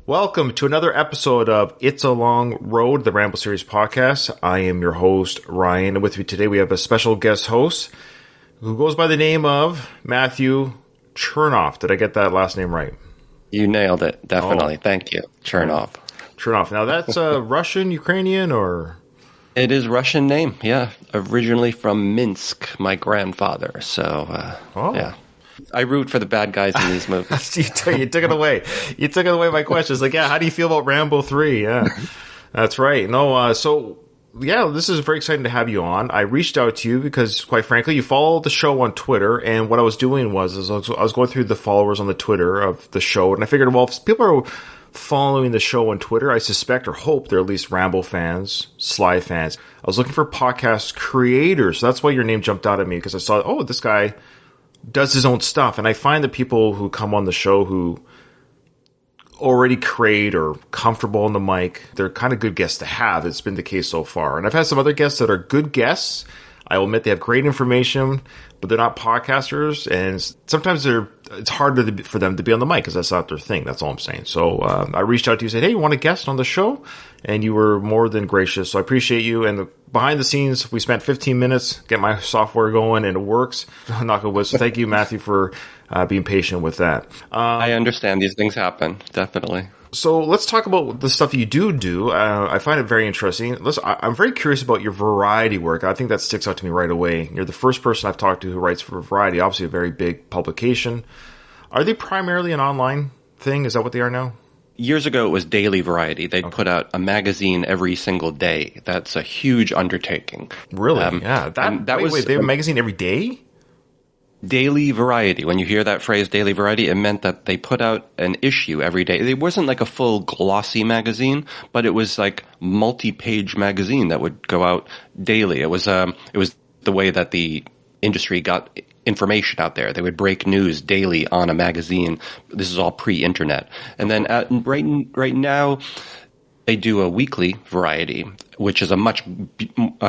Welcome to another episode of It's a Long Road, the Rambo Series podcast. I am your host, Ryan, and with me today we have a special guest host who goes by the name of Matthew Cherno. Did I get that last name right? You nailed it, definitely. Thank you, Cherno. Cherno. Now that's Russian, Ukrainian, or? It is Russian name, yeah. Originally from Minsk, my grandfather. So, yeah. I root for the bad guys in these movies. You took it away. You took it away my question. It's like, yeah, how do you feel about Rambo 3? Yeah, that's right. No, this is very exciting to have you on. I reached out to you because, quite frankly, you follow the show on Twitter, and what I was doing was I was going through the followers on the Twitter of the show, and I figured, well, if people are following the show on Twitter, I suspect or hope they're at least Rambo fans, Sly fans. I was looking for podcast creators, so that's why your name jumped out at me, because I saw, this guy does his own stuff. And I find that people who come on the show who already create or comfortable on the mic, they're kind of good guests to have. It's been the case so far. And I've had some other guests that are good guests. I will admit they have great information, but they're not podcasters. And sometimes it's harder for them to be on the mic because that's not their thing. That's all I'm saying. So I reached out to you and said, hey, you want a guest on the show? And you were more than gracious. So I appreciate you. And behind the scenes, we spent 15 minutes getting my software going, and it works. Knock on wood. So thank you, Matthew, for being patient with that. I understand these things happen, definitely. So let's talk about the stuff you do. I find it very interesting. I'm very curious about your variety work. I think that sticks out to me right away. You're the first person I've talked to who writes for Variety, obviously a very big publication. Are they primarily an online thing? Is that what they are now? Years ago, it was daily Variety. They'd put out a magazine every single day. That's a huge undertaking. Really? Yeah. Wait, they have a magazine every day? Daily Variety. When you hear that phrase, daily Variety, it meant that they put out an issue every day. It wasn't like a full glossy magazine, but it was like multi-page magazine that would go out daily. It was the way that the industry got information out there. They would break news daily on a magazine. This is all pre-internet. And then right now, they do a weekly Variety, which is a much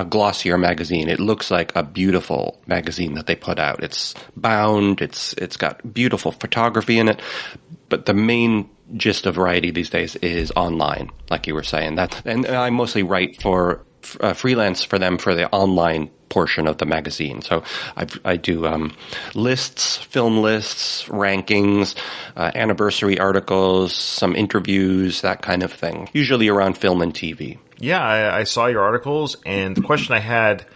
glossier magazine. It looks like a beautiful magazine that they put out. It's bound. It's got beautiful photography in it. But the main gist of Variety these days is online, like you were saying. And I mostly write for freelance for them for the online portion of the magazine. So I do lists, film lists, rankings, anniversary articles, some interviews, that kind of thing. Usually around film and TV. Yeah, I saw your articles, and the question I had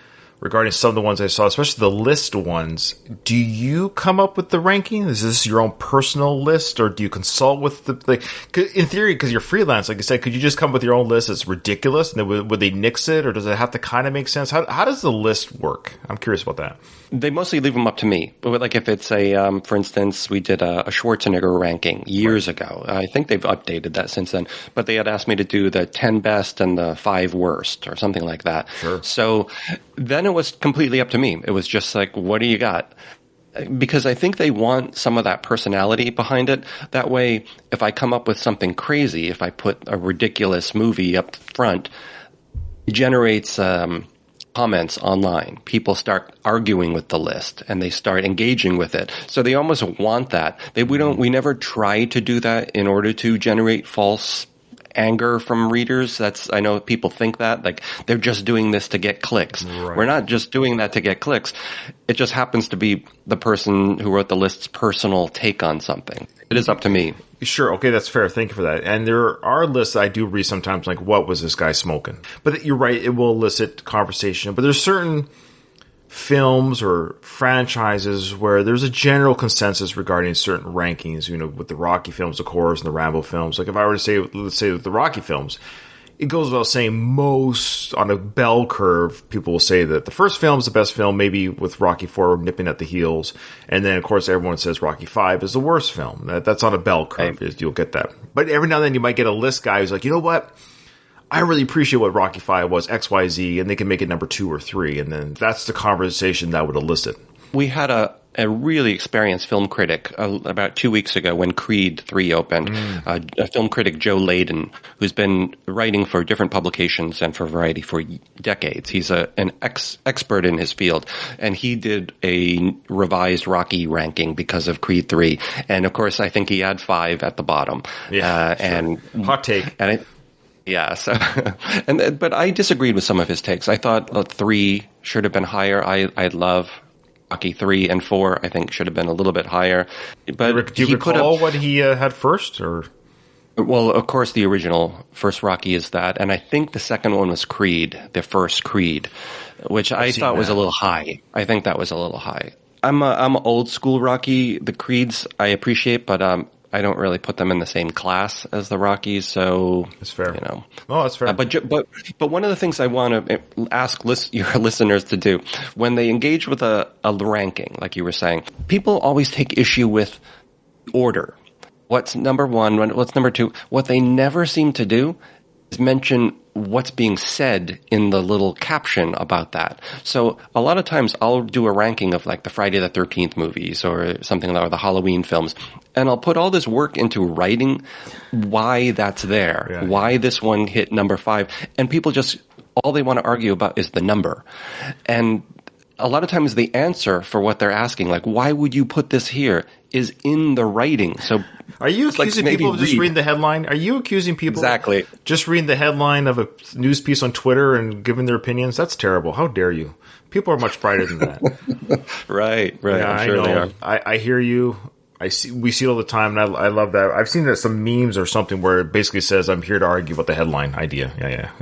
regarding some of the ones I saw, especially the list ones, do you come up with the ranking? Is this your own personal list, or do you consult with in theory, because you're freelance, like you said, could you just come up with your own list that's ridiculous, and then would they nix it, or does it have to kind of make sense? How does the list work? I'm curious about that. They mostly leave them up to me. But like if it's for instance, we did a Schwarzenegger ranking years ago. I think they've updated that since then. But they had asked me to do the 10 best and the 5 worst or something like that. Sure. So then it was completely up to me. It was just like, what do you got? Because I think they want some of that personality behind it. That way, if I come up with something crazy, if I put a ridiculous movie up front, it generates comments online. People start arguing with the list and they start engaging with it. So they almost want that. We never try to do that in order to generate false anger from readers. I know people think that, like, they're just doing this to get clicks. Right. We're not just doing that to get clicks. It just happens to be the person who wrote the list's personal take on something. It is up to me. Sure. Okay, that's fair. Thank you for that. And there are lists I do read sometimes, like, what was this guy smoking? But you're right, it will elicit conversation. But there's certain films or franchises where there's a general consensus regarding certain rankings, with the Rocky films, of course, and the Rambo films. Like if I were to say, let's say with the Rocky films, it goes without saying most on a bell curve, people will say that the first film is the best film, maybe with Rocky IV nipping at the heels. And then, of course, everyone says Rocky V is the worst film. That's on a bell curve. Right. You'll get that. But every now and then you might get a list guy who's like, you know what? I really appreciate what Rocky V was, XYZ, and they can make it number 2 or 3. And then that's the conversation that would elicit. We had a really experienced film critic about 2 weeks ago when Creed 3 opened, a film critic, Joe Layden, who's been writing for different publications and for Variety for decades. He's an expert in his field, and he did a revised Rocky ranking because of Creed 3. And of course, I think he had 5 at the bottom. Yeah, and hot take. And yeah, so, but I disagreed with some of his takes. I thought 3 should have been higher. I love Rocky 3 and 4. I think should have been a little bit higher. But do you recall what he had first, or? Well, of course, the original first Rocky is that, and I think the second one was Creed, the first Creed, which I thought was a little high. I think that was a little high. I'm old school Rocky. The Creeds I appreciate, but I don't really put them in the same class as the Rockies, so that's fair. You know, oh, that's fair. But one of the things I want to ask your listeners to do when they engage with a ranking, like you were saying, people always take issue with order. What's number 1? What's number 2? What they never seem to do is mention what's being said in the little caption about that. So a lot of times I'll do a ranking of like the Friday the 13th movies or something like the Halloween films, and I'll put all this work into writing why that's there, why this one hit number 5, and people just, all they want to argue about is the number. And a lot of times the answer for what they're asking, like, why would you put this here, is in the writing. So are you accusing people of just reading the headline? Are you accusing people exactly just reading the headline of a news piece on Twitter and giving their opinions? That's terrible. How dare you? People are much brighter than that. Right. Yeah, I'm sure I know. They are. I hear you. We see it all the time, and I love that. I've seen that some memes or something where it basically says, "I'm here to argue about the headline idea."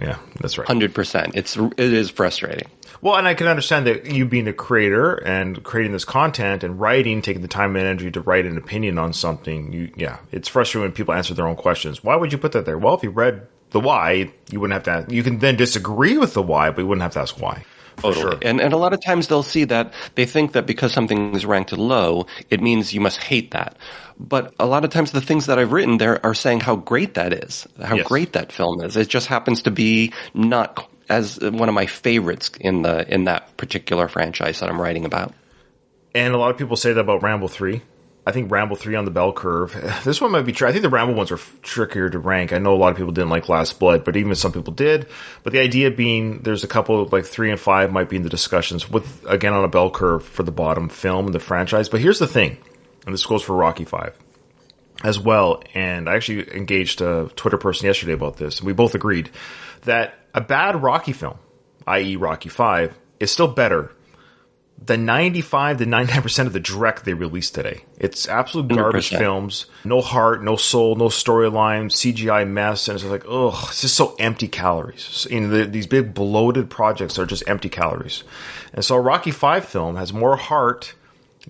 Yeah. That's right. 100%. It is frustrating. Well, and I can understand that you being a creator and creating this content and writing, taking the time and energy to write an opinion on something. It's frustrating when people answer their own questions. Why would you put that there? Well, if you read the why, you wouldn't have to. You can then disagree with the why, but you wouldn't have to ask why. Totally. Sure. And a lot of times they'll see that they think that because something is ranked low, it means you must hate that. But a lot of times the things that I've written there are saying how great that is, how great that film is. It just happens to be not as one of my favorites in that particular franchise that I'm writing about. And a lot of people say that about Rambo 3. I think Rambo 3 on the bell curve. This one might be true. I think the Rambo ones are trickier to rank. I know a lot of people didn't like Last Blood, but even some people did. But the idea being there's a couple, like 3 and 5 might be in the discussions with, again, on a bell curve for the bottom film in the franchise. But here's the thing, and this goes for Rocky 5 as well. And I actually engaged a Twitter person yesterday about this, and we both agreed that a bad Rocky film, i.e. Rocky 5, is still better than 95 to 99% of the dreck they released today. It's absolute garbage 100%. films. No heart, no soul, no storyline, CGI mess, and it's like, ugh, it's just so empty calories. These big bloated projects are just empty calories. And so a Rocky 5 film has more heart,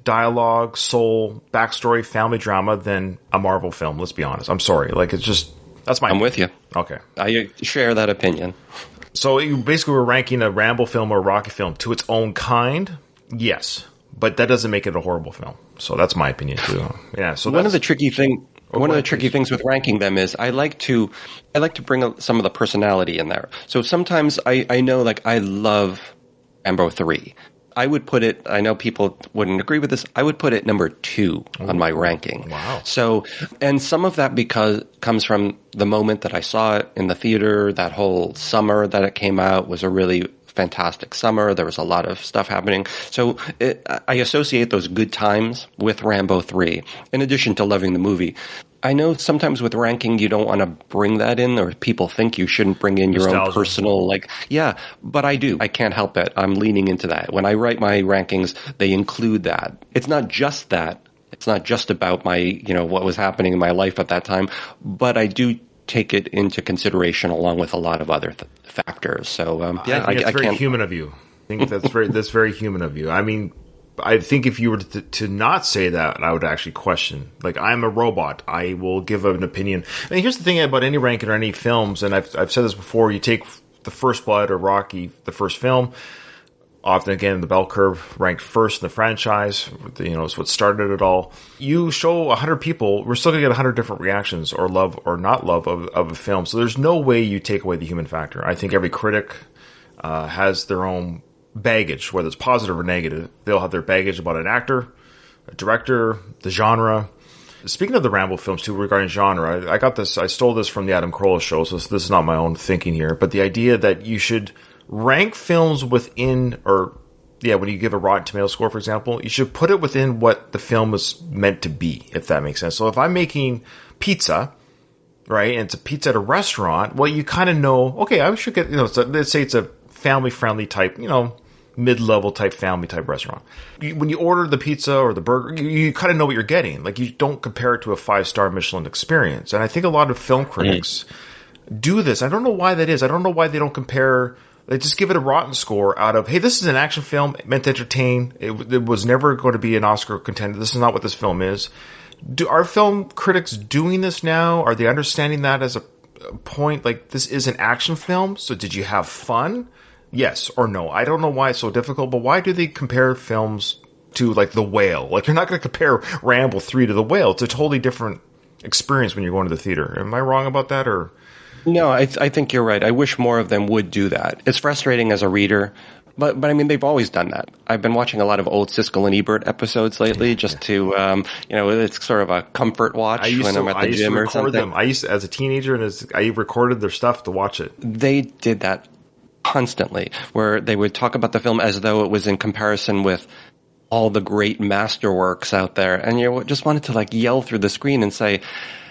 dialogue, soul, backstory, family drama than a Marvel film, let's be honest. I'm sorry. Like, it's just, that's my I'm with you. Okay. I share that opinion. So you basically were ranking a Rambo film or a Rocky film to its own kind. Yes, but that doesn't make it a horrible film. So that's my opinion too. Yeah. So one of the tricky things with ranking them is I like to bring some of the personality in there. So sometimes I know, like, I love Rambo 3. I would put it, I know people wouldn't agree with this, I would put it number 2 on my ranking. Wow. So, and some of that comes from the moment that I saw it in the theater. That whole summer that it came out was a really fantastic summer. There was a lot of stuff happening. So I associate those good times with Rambo 3, in addition to loving the movie. I know sometimes with ranking, you don't want to bring that in, or people think you shouldn't bring in your own personal, but I do. I can't help it. I'm leaning into that. When I write my rankings, they include that. It's not just that. It's not just about my, what was happening in my life at that time, but I do take it into consideration along with a lot of other factors. So, I think it's very human of you. I think that's very human of you. I mean, I think if you were to not say that, I would actually question. Like, I'm a robot. I will give an opinion. I mean, here's the thing about any ranking or any films, and I've said this before. You take The First Blood or Rocky, the first film, often again the bell curve ranked first in the franchise. It's what started it all. You show 100 people, we're still gonna get 100 different reactions or love or not love of a film. So there's no way you take away the human factor. I think every critic has their own baggage, whether it's positive or negative. They'll have their baggage about an actor, director, the genre. Speaking of the Rambo films, too, regarding genre, I got this, I stole this from the Adam Carolla show, so this is not my own thinking here, but the idea that you should rank films within, or, yeah, when you give a Rotten Tomato score, for example, you should put it within what the film is meant to be, if that makes sense. So if I'm making pizza, right, and it's a pizza at a restaurant, well, you kind of know, okay, I should get, so let's say it's a family-friendly type, mid-level type, family type restaurant. When you order the pizza or the burger, you kind of know what you're getting. Like, you don't compare it to a 5-star Michelin experience. And I think a lot of film critics do this. I don't know why that is. I don't know why they don't compare. They just give it a rotten score out of, hey, this is an action film meant to entertain. It was never going to be an Oscar contender. This is not what this film is. Are film critics doing this now? Are they understanding that as a point? Like, this is an action film, so did you have fun? Yes or no? I don't know why it's so difficult, but why do they compare films to, like, The Whale? Like, you're not going to compare Rambo 3 to The Whale. It's a totally different experience when you're going to the theater. Am I wrong about that, or? No, I think you're right. I wish more of them would do that. It's frustrating as a reader, but I mean, they've always done that. I've been watching a lot of old Siskel and Ebert episodes lately, just to, it's sort of a comfort watch when I'm at the gym or something. I used to, as a teenager, and I recorded their stuff to watch it. They did that constantly, where they would talk about the film as though it was in comparison with all the great masterworks out there, and you just wanted to, like, yell through the screen and say,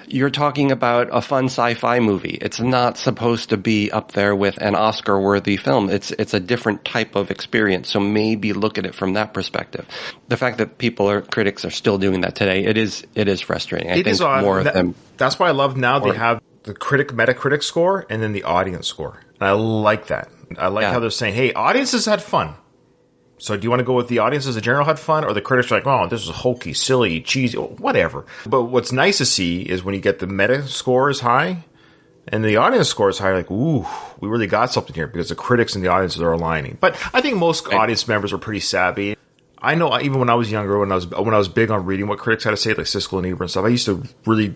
you're talking about a fun sci-fi movie. It's not supposed to be up there with an Oscar-worthy film. It's a different type of experience, so maybe look at it from that perspective. The fact that critics are still doing that today, it is frustrating. I think more of them. That's why I love now they have the Metacritic score and then the audience score. And I like that. I like how they're saying, hey, audiences had fun. So do you want to go with the audiences in general had fun, or the critics are like, oh, this is hokey, silly, cheesy, whatever. But what's nice to see is when you get the meta score is high and the audience score is high, like, ooh, we really got something here, because the critics and the audiences are aligning. But I think most audience members are pretty savvy. I know even when I was younger, when I was big on reading what critics had to say, like Siskel and Ebert and stuff, I used to really,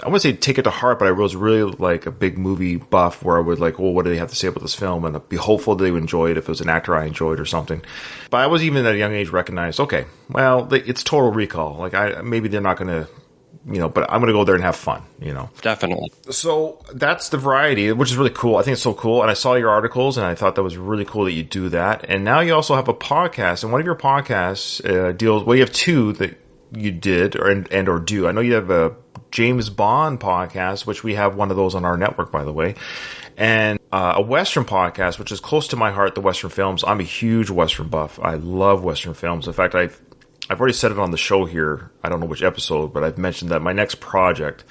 I wouldn't say take it to heart, but I was really like a big movie buff where I would like, well, what do they have to say about this film? And I'd be hopeful they would enjoy it if it was an actor I enjoyed or something. But I was even at a young age recognized, okay, well, it's Total Recall. Like, maybe they're not going to, but I'm going to go there and have fun, Definitely. So that's the variety, which is really cool. I think it's so cool. And I saw your articles and I thought that was really cool that you do that. And now you also have a podcast, and one of your podcasts deals, well, you have two that you did or do. I know you have a James Bond podcast, which we have one of those on our network, by the way, and a Western podcast, which is close to my heart, the Western films. I'm a huge Western buff. I love Western films. In fact, I've already said it on the show here. I don't know which episode, but I've mentioned that my next project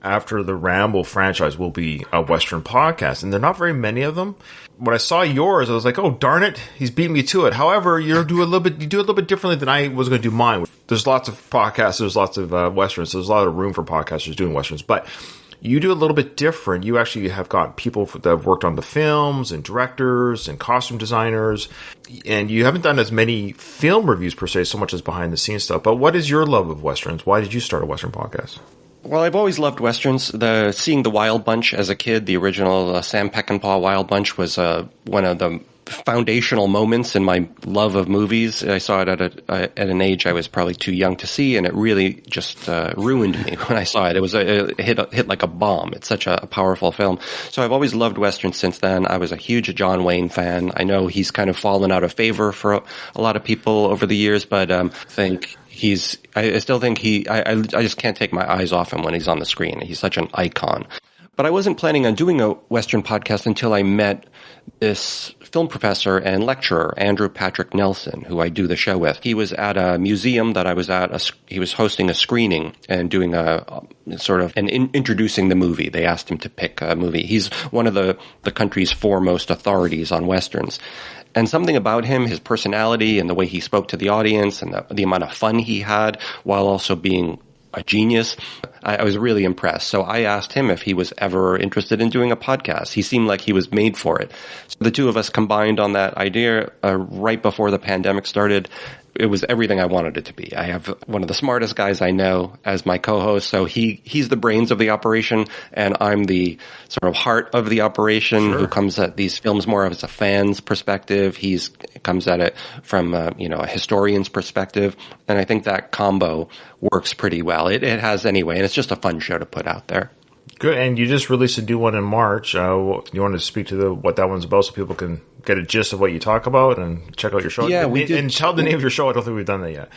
after the Rambo franchise will be a Western podcast, and there are not very many of them. When I saw yours, I was like, oh, darn it, he's beating me to it. However, you do a little bit differently than I was going to do mine. There's lots of podcasts, there's lots of Westerns, so there's a lot of room for podcasters doing Westerns, but you do a little bit different. You actually have got people that have worked on the films, and directors, and costume designers, and you haven't done as many film reviews per se, so much as behind the scenes stuff. But what is your love of Westerns? Why did you start a Western podcast? Well, I've always loved Westerns. Seeing the Wild Bunch as a kid, the original Sam Peckinpah Wild Bunch was one of the foundational moments in my love of movies. I saw it at an age I was probably too young to see, and it really just ruined me when I saw it. It hit like a bomb. It's such a powerful film. So I've always loved Westerns since then. I was a huge John Wayne fan. I know he's kind of fallen out of favor for a lot of people over the years, but I still think I just can't take my eyes off him when he's on the screen. He's such an icon. But I wasn't planning on doing a Western podcast until I met this film professor and lecturer, Andrew Patrick Nelson, who I do the show with. He was at a museum that I was at. He was hosting a screening and doing introducing the movie. They asked him to pick a movie. He's one of the country's foremost authorities on Westerns. And something about him, his personality and the way he spoke to the audience and the amount of fun he had while also being a genius, I was really impressed. So I asked him if he was ever interested in doing a podcast. He seemed like he was made for it. So the two of us combined on that idea right before the pandemic started. it was everything I wanted it to be. I have one of the smartest guys I know as my co-host, so he's the brains of the operation, and I'm the sort of heart of the operation who comes at these films more as a fan's perspective. He comes at it from a historian's perspective, and I think that combo works pretty well. It has anyway, and it's just a fun show to put out there. Good, and you just released a new one in March. You want to speak to what that one's about so people can get a gist of what you talk about and check out your show? Yeah, we did. And tell the name of your show. I don't think we've done that yet.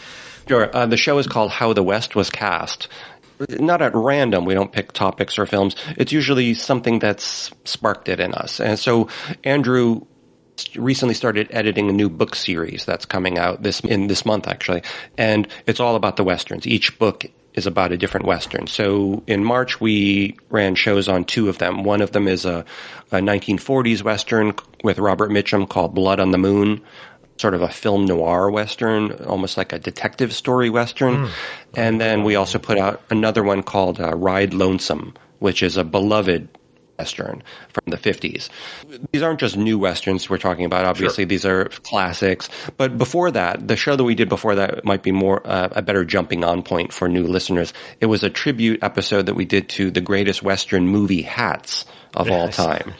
Sure. The show is called How the West Was Cast. Not at random. We don't pick topics or films. It's usually something that's sparked it in us. And so Andrew recently started editing a new book series that's coming out this month, actually. And it's all about the Westerns. Each book is about a different Western. So in March, we ran shows on two of them. One of them is a 1940s Western with Robert Mitchum called Blood on the Moon, sort of a film noir Western, almost like a detective story Western. And then we also put out another one called Ride Lonesome, which is a beloved Western from the 50s. These aren't just new Westerns we're talking about. Obviously, these are classics. But before that, the show that we did before that might be more a better jumping on point for new listeners. It was a tribute episode that we did to the greatest Western movie hats of all time.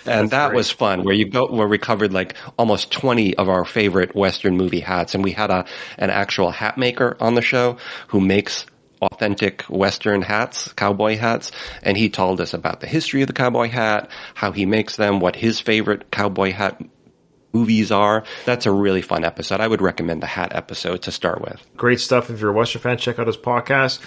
And that was fun, where we covered like almost 20 of our favorite Western movie hats. And we had an actual hat maker on the show who makes authentic Western hats, cowboy hats, and he told us about the history of the cowboy hat, how he makes them, what his favorite cowboy hat movies are. That's a really fun episode. I would recommend the hat episode to start with. Great stuff. If you're a Western fan, check out his podcast.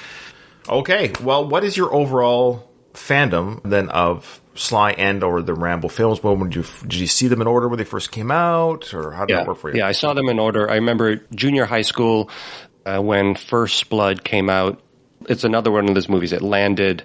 Okay, well, what is your overall fandom then of Sly and or the Rambo films? When did you see them in order when they first came out, or how did that work for you? Yeah, I saw them in order. I remember junior high school, when First Blood came out. It's another one of those movies. It landed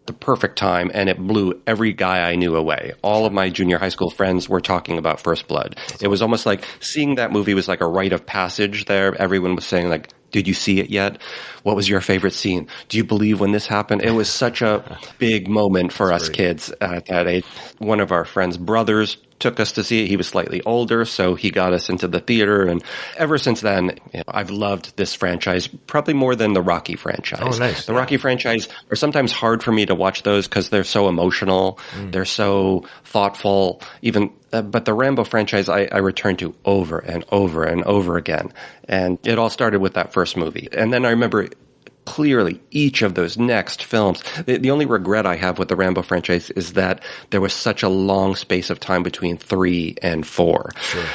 the perfect time, and it blew every guy I knew away. All of my junior high school friends were talking about First Blood. It was almost like seeing that movie was like a rite of passage there. Everyone was saying, like, did you see it yet? What was your favorite scene? Do you believe when this happened? It was such a big moment for us kids at that age. One of our friends' brothers took us to see it. He was slightly older, so he got us into the theater. And ever since then, I've loved this franchise probably more than the Rocky franchise. Oh, nice. The Rocky franchise are sometimes hard for me to watch those because they're so emotional. They're so thoughtful. But the Rambo franchise, I return to over and over and over again. And it all started with that first movie. And then I remember clearly each of those next films. The only regret I have with the Rambo franchise is that there was such a long space of time between 3 and 4. Sure.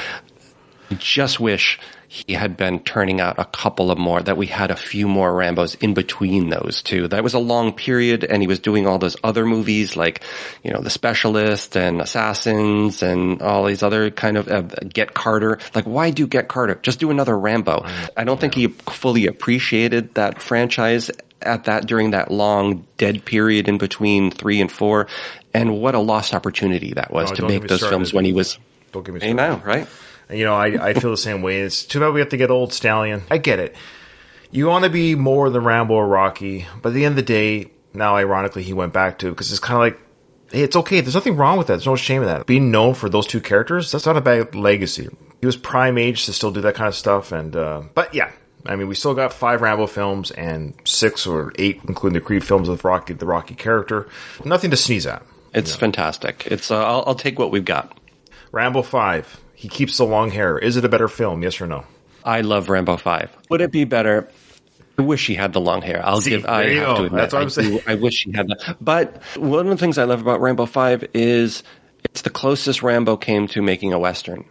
I just wish he had been turning out a couple of more, that we had a few more Rambos in between those two. That was a long period, and he was doing all those other movies like, The Specialist and Assassins and all these other kind of Get Carter. Like, why do Get Carter? Just do another Rambo. I don't think he fully appreciated that franchise during that long dead period in between 3 and 4. And what a lost opportunity that was to make those films when he was. Don't get me started. I know, right? I feel the same way. It's too bad we have to get old Stallion. I get it. You want to be more than Rambo or Rocky, but at the end of the day, now ironically he went back to, because it's kind of like, hey, it's okay. There's nothing wrong with that. There's no shame in that. Being known for those two characters, that's not a bad legacy. He was prime age to still do that kind of stuff. And but yeah, I mean, we still got 5 Rambo films and 6 or 8, including the Creed films with the Rocky character. Nothing to sneeze at. It's fantastic. It's I'll take what we've got. Rambo 5. He keeps the long hair. Is it a better film? Yes or no? I love Rambo 5. Would it be better? I wish he had the long hair. I have to admit. That's what I'm saying. I wish he had that. But one of the things I love about Rambo 5 is it's the closest Rambo came to making a Western.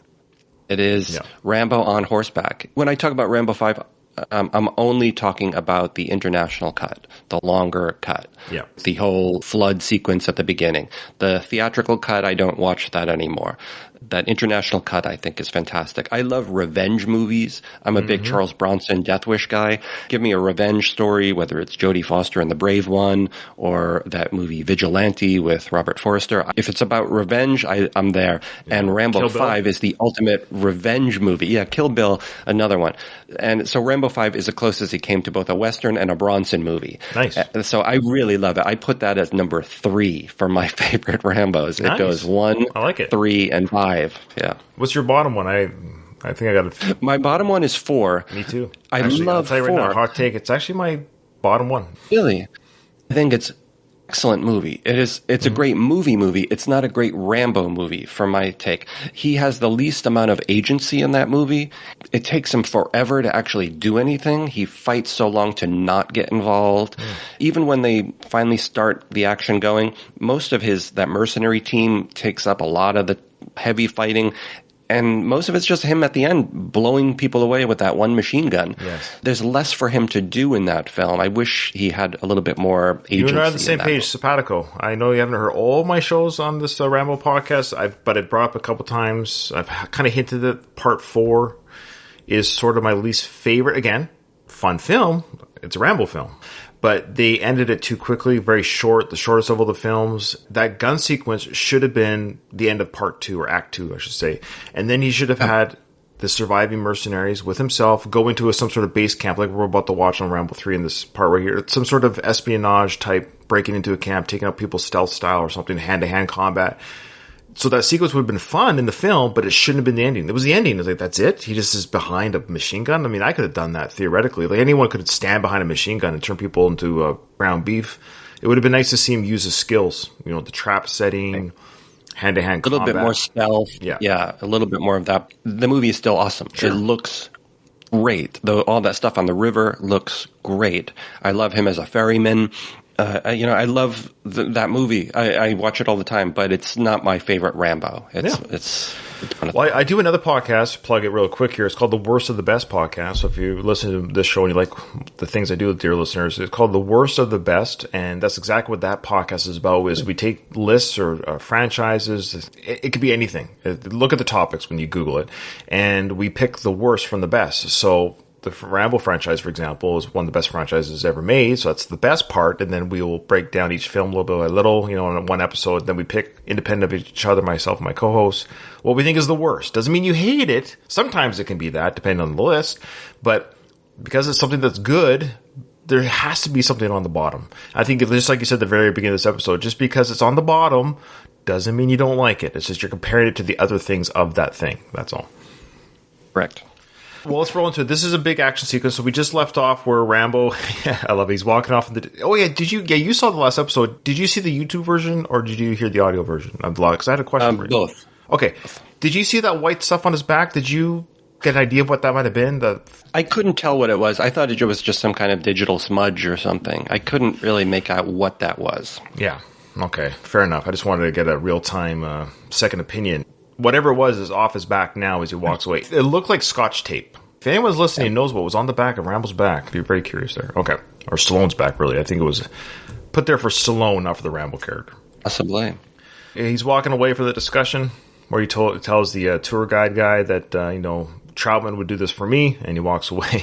It is Rambo on horseback. When I talk about Rambo 5, I'm only talking about the international cut, the longer cut, the whole flood sequence at the beginning. The theatrical cut, I don't watch that anymore. That international cut, I think, is fantastic. I love revenge movies. I'm a big Charles Bronson Death Wish guy. Give me a revenge story, whether it's Jodie Foster and the Brave One or that movie Vigilante with Robert Forster. If it's about revenge, I'm there. And Rambo 5 is the ultimate revenge movie. Yeah, Kill Bill, another one. And so Rambo 5 is the closest he came to both a Western and a Bronson movie. Nice. So I really love it. I put that as number 3 for my favorite Rambos. It goes 1, I like it. 3, and 5. Yeah. What's your bottom one? I I think I got it. My bottom one is 4. Me too. I actually, love I'll tell you 4. right now, hot take. It's actually my bottom one. Really? I think it's excellent movie. It's a great movie. It's not a great Rambo movie, from my take. He has the least amount of agency in that movie. It takes him forever to actually do anything. He fights so long to not get involved. Even when they finally start the action going, most of that mercenary team takes up a lot of the heavy fighting. And most of it's just him at the end blowing people away with that one machine gun. Yes. There's less for him to do in that film. I wish he had a little bit more agency. You and I are on the same page, Simpatico. I know you haven't heard all my shows on this Rambo podcast, but it brought up a couple times. I've kind of hinted that part 4 is sort of my least favorite. Again, fun film. It's a Rambo film. But they ended it too quickly, very short, the shortest of all the films. That gun sequence should have been the end of part 2, or act 2, I should say. And then he should have had the surviving mercenaries with himself go into some sort of base camp, like we're about to watch on Rambo 3 in this part right here. Some sort of espionage type, breaking into a camp, taking out people stealth style or something, hand-to-hand combat. So that sequence would have been fun in the film, but it shouldn't have been the ending. It was the ending. It was like, that's it? He just is behind a machine gun? I mean, I could have done that theoretically. Like, anyone could stand behind a machine gun and turn people into ground beef. It would have been nice to see him use his skills. You know, the trap setting, hand-to-hand combat. A little bit more stealth. Yeah, a little bit more of that. The movie is still awesome. Sure. It looks great. All that stuff on the river looks great. I love him as a ferryman. I love that movie. I watch it all the time, but it's not my favorite Rambo. It's well, I do another podcast, plug it real quick here. It's called The Worst of the Best Podcast. So if you listen to this show and you like the things I do with dear listeners, it's called The Worst of the Best. And that's exactly what that podcast is about, is we take lists or franchises. It could be anything. Look at the topics when you Google it. And we pick the worst from the best. So the Rambo franchise, for example, is one of the best franchises ever made. So that's the best part. And then we will break down each film a little bit by little, in one episode. Then we pick, independent of each other, myself and my co-host, what we think is the worst. Doesn't mean you hate it. Sometimes it can be that, depending on the list. But because it's something that's good, there has to be something on the bottom. I think, just like you said at the very beginning of this episode, just because it's on the bottom doesn't mean you don't like it. It's just you're comparing it to the other things of that thing. That's all. Correct. Well, let's roll into it. This is a big action sequence. So we just left off where Rambo, I love it. He's walking off. You saw the last episode. Did you see the YouTube version or did you hear the audio version of the log? Because I had a question for you. Both. Okay. Did you see that white stuff on his back? Did you get an idea of what that might have been? I couldn't tell what it was. I thought it was just some kind of digital smudge or something. I couldn't really make out what that was. Yeah. Okay. Fair enough. I just wanted to get a real-time second opinion. Whatever it was is off his back now as he walks away. It looked like Scotch tape. If anyone's listening and knows what was on the back of Rambo's back, be very curious there. Okay. Or Stallone's back, really. I think it was put there for Stallone, not for the Rambo character. Possibly. He's walking away for the discussion where he tells the tour guide guy that, Troutman would do this for me, and he walks away.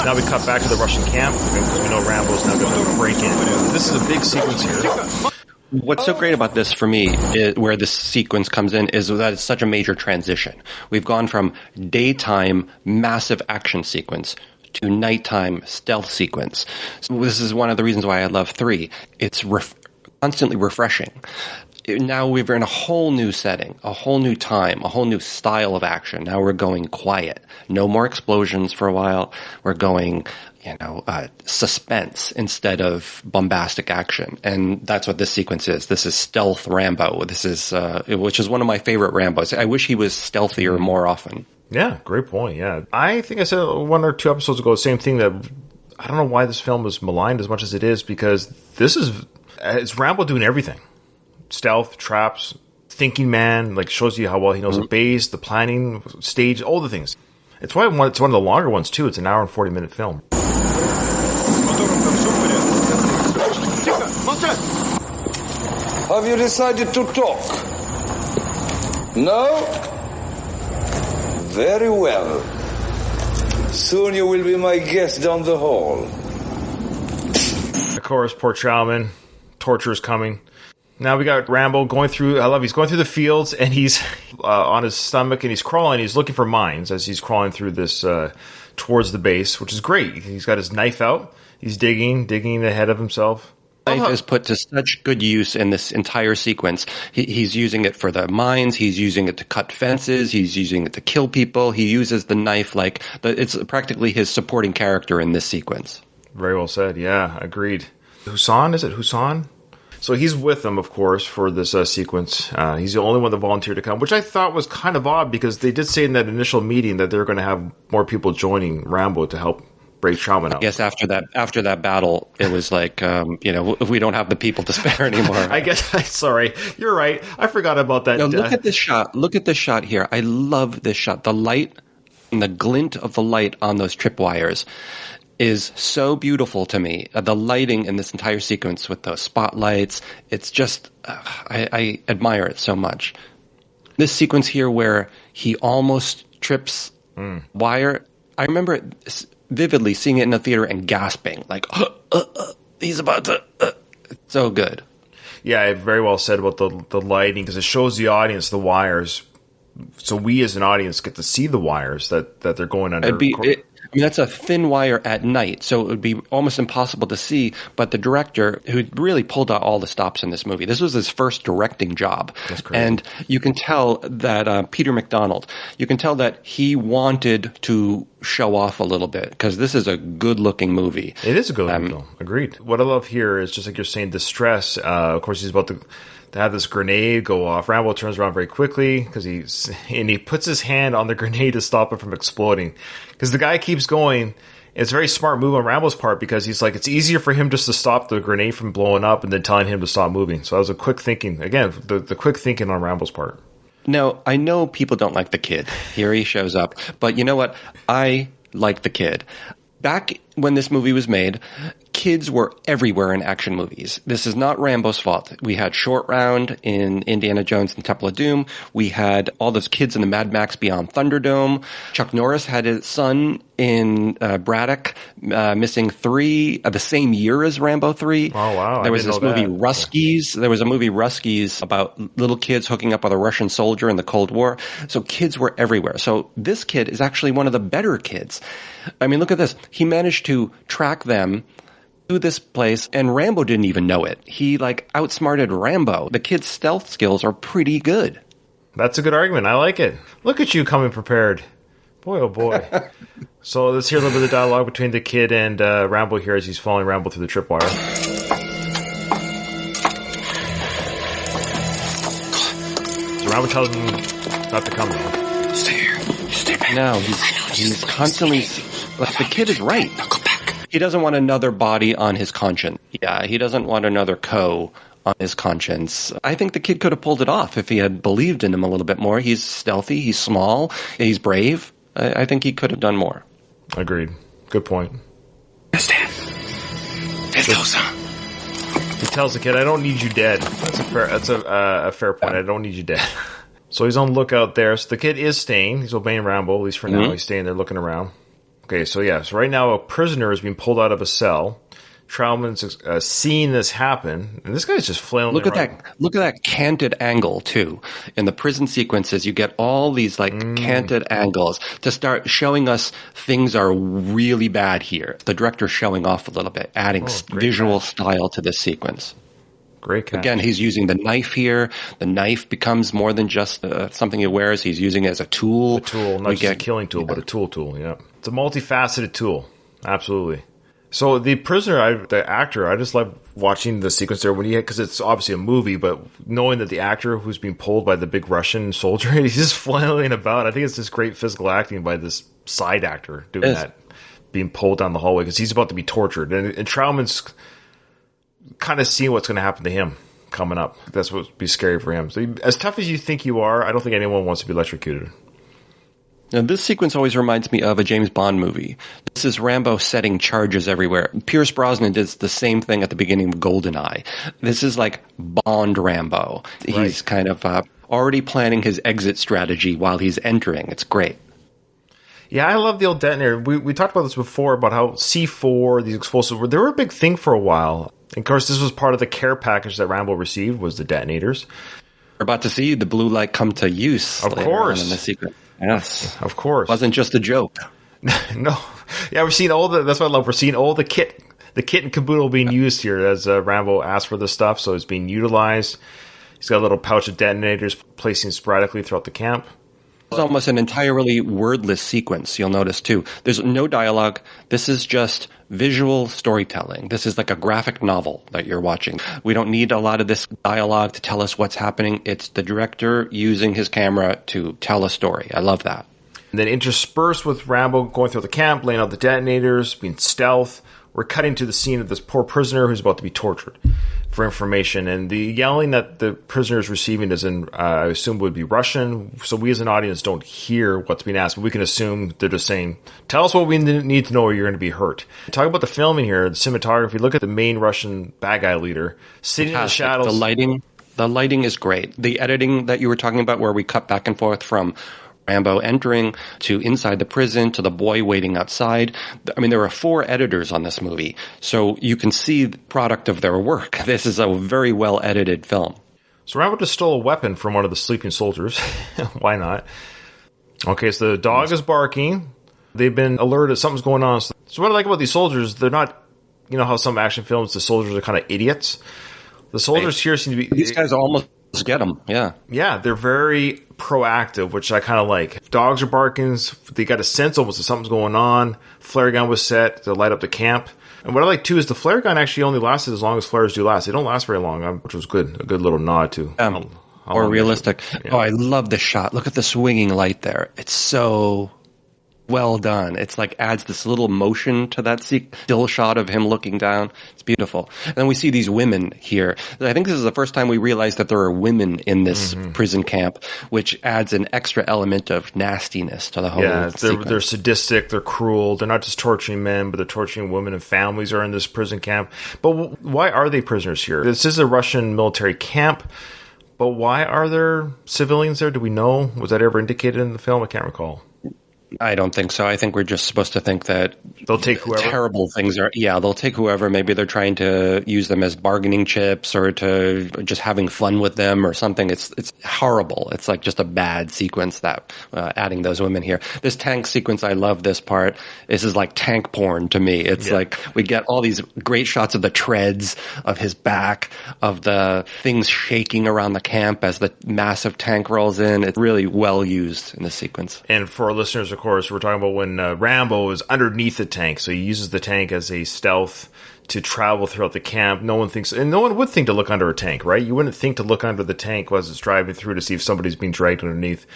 Now we cut back to the Russian camp because we know Rambo's now going to break in. This is a big sequence here. What's so great about this for me, where this sequence comes in, is that it's such a major transition. We've gone from daytime massive action sequence to nighttime stealth sequence. So this is one of the reasons why I love 3. It's constantly refreshing. Now we're in a whole new setting, a whole new time, a whole new style of action. Now we're going quiet. No more explosions for a while. We're going, suspense instead of bombastic action. And that's what this sequence is. This is stealth Rambo. This is, which is one of my favorite Rambos. I wish he was stealthier more often. Yeah, great point. Yeah. I think I said 1 or 2 episodes ago, the same thing, that I don't know why this film is maligned as much as it is, because it's Rambo doing everything. Stealth, traps, thinking man, like shows you how well he knows the base, the planning stage, all the things. It's why it's one of the longer ones too. It's an hour and 40-minute film. Have you decided to talk? No? Very well. Soon you will be my guest down the hall. Of course, poor Troutman. Torture is coming. Now we got Rambo he's going through the fields, and he's on his stomach, and he's crawling. He's looking for mines as he's crawling through this towards the base, which is great. He's got his knife out. He's digging ahead of himself. Knife is put to such good use in this entire sequence. He's using it for the mines. He's using it to cut fences. He's using it to kill people. He uses the knife it's practically his supporting character in this sequence. Very well said. Yeah, agreed. Hassan, is it Hassan? So he's with them, of course, for this sequence. He's the only one that volunteered to come, which I thought was kind of odd because they did say in that initial meeting that they're going to have more people joining Rambo to help break Trauma out. I guess after that battle, it was like, if we don't have the people to spare anymore. I guess, sorry, you're right. I forgot about that. Now, look at this shot. Look at this shot here. I love this shot. The light and the glint of the light on those tripwires is so beautiful to me. The lighting in this entire sequence with those spotlights, it's just, I admire it so much. This sequence here where he almost trips wire, I remember vividly seeing it in the theater and gasping, like, he's about to, so good. Yeah, very well said about the lighting, because it shows the audience the wires, so we as an audience get to see the wires that they're going under. That's a thin wire at night, so it would be almost impossible to see. But the director, who really pulled out all the stops in this movie, this was his first directing job. That's crazy. And you can tell that Peter McDonald, you can tell that he wanted to show off a little bit, because this is a good-looking movie. It is a good looking film. Agreed. What I love here is, just like you're saying, the stress. Of course, he's about to have this grenade go off. Rambo turns around very quickly because he puts his hand on the grenade to stop it from exploding. Because the guy keeps going. It's a very smart move on Rambo's part, because he's like, it's easier for him just to stop the grenade from blowing up and then telling him to stop moving. So that was a quick thinking. Again, the quick thinking on Rambo's part. Now, I know people don't like the kid. Here he shows up. But you know what? I like the kid. Back when this movie was made, kids were everywhere in action movies. This is not Rambo's fault. We had Short Round in Indiana Jones and Temple of Doom. We had all those kids in the Mad Max Beyond Thunderdome. Chuck Norris had his son in Braddock, Missing 3, the same year as Rambo 3. Oh, wow. There was this movie, Ruskies. There was a movie, Ruskies, about little kids hooking up with a Russian soldier in the Cold War. So kids were everywhere. So this kid is actually one of the better kids. I mean, look at this. He managed to track them to this place, and Rambo didn't even know it. He, outsmarted Rambo. The kid's stealth skills are pretty good. That's a good argument. I like it. Look at you coming prepared. Boy, oh boy. So let's hear a little bit of the dialogue between the kid and Rambo here as he's following Rambo through the tripwire. So Rambo tells him not to come though. Stay here. Stay back. No, he's constantly... the kid is right. Now go back. He doesn't want another body on his conscience. Yeah, he doesn't want another on his conscience. I think the kid could have pulled it off if he had believed in him a little bit more. He's stealthy, he's small, he's brave. I think he could have done more. Agreed. Good point. Understand? It goes on. He tells the kid, I don't need you dead. That's a fair point. I don't need you dead. So he's on the lookout there. So the kid is staying. He's obeying Rambo, at least for now. He's staying there looking around. Okay, so so right now a prisoner is being pulled out of a cell. Trauman's seeing this happen, and this guy's just flailing Look at around. that! Look at that canted angle too. In the prison sequences, you get all these canted angles to start showing us things are really bad here. The director's showing off a little bit, adding visual style to this sequence. Great catch. Again, he's using the knife here. The knife becomes more than just something he wears. He's using it as a tool. A tool, not just a killing tool, but a tool, yeah. It's a multifaceted tool. Absolutely. So the prisoner, the actor, I just love watching the sequence there because it's obviously a movie, but knowing that the actor who's being pulled by the big Russian soldier, he's just flailing about. I think it's just great physical acting by this side actor doing that, being pulled down the hallway because he's about to be tortured. And Trauman's kind of seeing what's going to happen to him coming up. That's what would be scary for him. So as tough as you think you are, I don't think anyone wants to be electrocuted. Now, this sequence always reminds me of a James Bond movie. This is Rambo setting charges everywhere. Pierce Brosnan does the same thing at the beginning of GoldenEye. This is like Bond Rambo. Right. He's kind of already planning his exit strategy while he's entering. It's great. Yeah, I love the old detonator. We talked about this before, about how C4, these explosives, they were a big thing for a while. And of course, this was part of the care package that Rambo received, was the detonators. We're about to see the blue light come to use. Of course. In the sequence. Yes. Of course. Wasn't just a joke. No. Yeah, that's what I love. We're seeing all the kit the kit and caboodle being used here as Rambo asked for this stuff, so it's being utilized. He's got a little pouch of detonators placing sporadically throughout the camp. It's almost an entirely wordless sequence, you'll notice, too. There's no dialogue. This is just visual storytelling. This is like a graphic novel that you're watching. We don't need a lot of this dialogue to tell us what's happening. It's the director using his camera to tell a story. I love that. And then interspersed with Rambo going through the camp, laying out the detonators, being stealth, we're cutting to the scene of this poor prisoner who's about to be tortured for information. And the yelling that the prisoner is receiving is in, I assume, would be Russian. So we as an audience don't hear what's being asked, but we can assume they're just saying, tell us what we need to know or you're going to be hurt. Talk about the filming here, the cinematography. Look at the main Russian bad guy leader sitting in the shadows. The lighting is great. The editing that you were talking about where we cut back and forth from Rambo entering to inside the prison to the boy waiting outside. I mean, there are 4 editors on this movie, so you can see the product of their work. This is a very well edited film. So Rambo just stole a weapon from one of the sleeping soldiers. Why not? Okay, so the dog is barking. They've been alerted something's going on. So what I like about these soldiers, they're not, you know how some action films, the soldiers are kind of idiots. The soldiers here seem to be... These guys almost get them, yeah. Yeah, they're very proactive, which I kind of like. If dogs are barking, they got a sense almost that something's going on. Flare gun was set to light up the camp. And what I like, too, is the flare gun actually only lasted as long as flares do last. They don't last very long, which was good. A good little nod to... or realistic. Yeah. Oh, I love the shot. Look at the swinging light there. It's so... well done. It's like adds this little motion to that still shot of him looking down. It's beautiful. And then we see these women here. I think this is the first time we realize that there are women in this prison camp, which adds an extra element of nastiness to the whole sequence. They're sadistic, they're cruel, they're not just torturing men, but they're torturing women and families are in this prison camp. But why are they prisoners here? This is a Russian military camp, but why are there civilians there? Do we know? Was that ever indicated in the film? I can't recall. I don't think so. I think we're just supposed to think that they'll take whoever. Terrible things are. Yeah, they'll take whoever. Maybe they're trying to use them as bargaining chips or to just having fun with them or something. It's horrible. It's like just a bad sequence that adding those women here. This tank sequence, I love this part. This is like tank porn to me. It's like we get all these great shots of the treads of his back, of the things shaking around the camp as the massive tank rolls in. It's really well used in this sequence. And for our listeners, of course, we're talking about when Rambo is underneath the tank, so he uses the tank as a stealth to travel throughout the camp. No one would think to look under a tank, right? You wouldn't think to look under the tank as it's driving through to see if somebody's being dragged underneath.